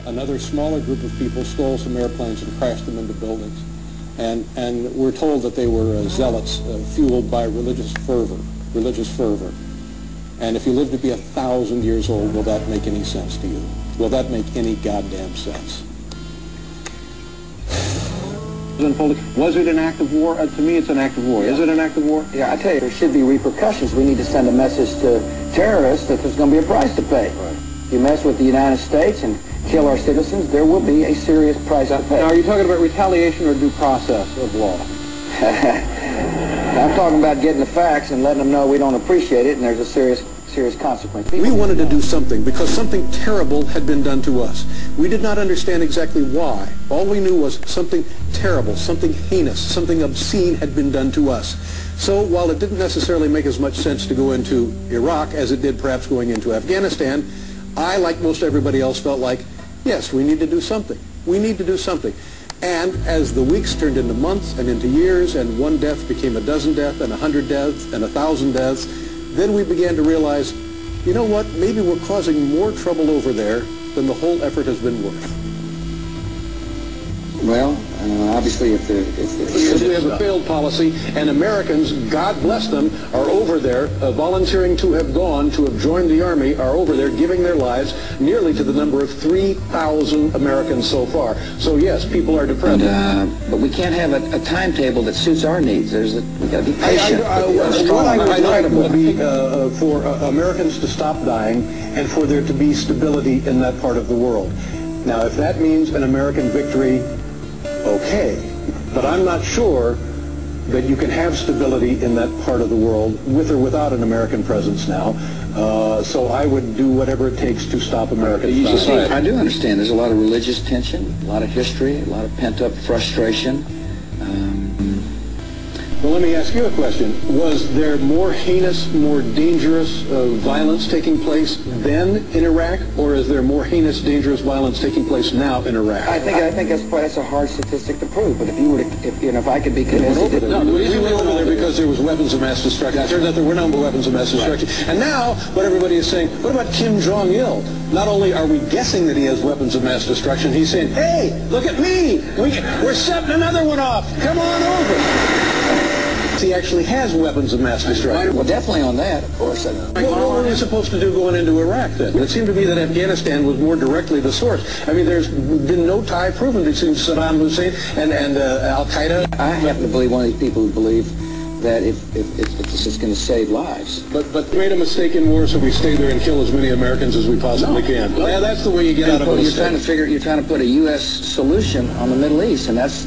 another smaller group of people stole some airplanes and crashed them into buildings. And we're told that they were zealots fueled by religious fervor. And if you live to be 1,000 years old, will that make any sense to you? Will that make any goddamn sense? Was it an act of war? To me, it's an act of war. Yeah. Is it an act of war? Yeah, I tell you, there should be repercussions. We need to send a message to terrorists that there's going to be a price to pay. Right. If you mess with the United States and kill our citizens, there will be a serious price to pay. Now, are you talking about retaliation or due process of law? I'm talking about getting the facts and letting them know we don't appreciate it and there's a serious consequence. We wanted to do something because something terrible had been done to us. We did not understand exactly why. All we knew was something terrible, something heinous, something obscene had been done to us. So while it didn't necessarily make as much sense to go into Iraq as it did perhaps going into Afghanistan, I, like most everybody else, felt like, yes, we need to do something. We need to do something. And as the weeks turned into months and into years, and one death became a dozen deaths, and 100 deaths, and 1,000 deaths, then we began to realize, you know what, maybe we're causing more trouble over there than the whole effort has been worth. Well, obviously, if we have a failed policy, and Americans, God bless them, are over there volunteering to have gone, to have joined the Army, are over there giving their lives, nearly to the number of 3,000 Americans so far. So yes, people are depressed. But we can't have a timetable that suits our needs. We've got to be patient. What I would like would be for Americans to stop dying and for there to be stability in that part of the world. Now, if that means an American victory, okay, but I'm not sure that you can have stability in that part of the world with or without an American presence now. So I would do whatever it takes to stop American society. I do understand there's a lot of religious tension, a lot of history, a lot of pent-up frustration. Well, let me ask you a question. Was there more heinous, more dangerous violence taking place then in Iraq, or is there more heinous, dangerous violence taking place now in Iraq? I think that's a hard statistic to prove. But if you were to, if I could be convinced, we went over there because there was weapons of mass destruction. It turns out there were no weapons of mass destruction. And now, what everybody is saying, what about Kim Jong-il? Not only are we guessing that he has weapons of mass destruction, he's saying, hey, look at me, we're setting another one off. Come on over. He actually has weapons of mass destruction. Well, definitely on that, of course. What were we supposed to do going into Iraq then? It seemed to me that Afghanistan was more directly the source. I mean, there's been no tie proven between Saddam Hussein and Al-Qaeda. I happen to believe one of these people who believe that if this is going to save lives. But we made a mistake in war, so we stay there and kill as many Americans as we possibly can. Yeah, that's the way you get out of a mistake. You're trying to put a U.S. solution on the Middle East, and that's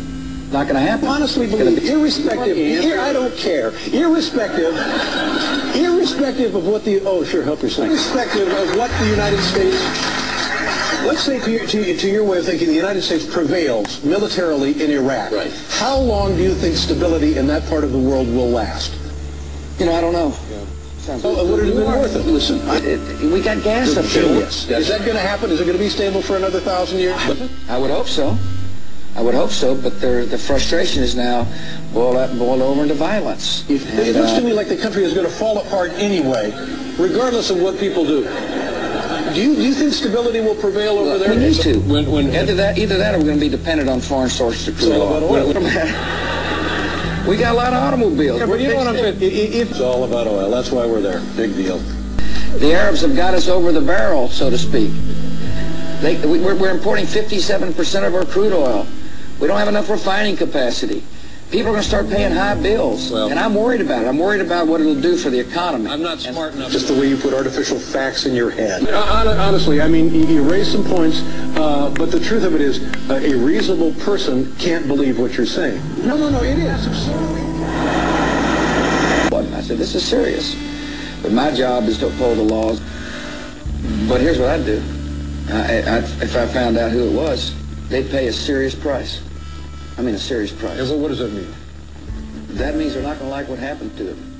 not going to happen. Honestly, believe, irrespective, I don't care. Irrespective of what the, oh, sure, help yourself. Irrespective of what the United States, let's say to your way of thinking, the United States prevails militarily in Iraq. Right. How long do you think stability in that part of the world will last? You know, I don't know. Yeah. Would it have been worth it? Listen, we got gas up there. Yes. Is that going to happen? Is it going to be stable for another 1,000 years? I would hope so. I would hope so, but the frustration is now boiled over into violence. It looks to me like the country is going to fall apart anyway, regardless of what people do. Do you think stability will prevail over there? We need to. Either that or we're going to be dependent on foreign sources to cruise oil. We got a lot of automobiles. Yeah, but you know what I'm saying? It's all about oil. That's why we're there. Big deal. The Arabs have got us over the barrel, so to speak. We're importing 57% of our crude oil. We don't have enough refining capacity. People are going to start paying high bills, and I'm worried about it. I'm worried about what it'll do for the economy. I'm not smart enough. Just the way you put artificial facts in your head. Honestly, I mean, you raise some points, but the truth of it is, a reasonable person can't believe what you're saying. No, it is. I said, this is serious. But my job is to uphold the laws. But here's what I'd do. If I found out who it was, they'd pay a serious price. I mean, a serious price. Yeah, well, what does that mean? That means they're not going to like what happened to them.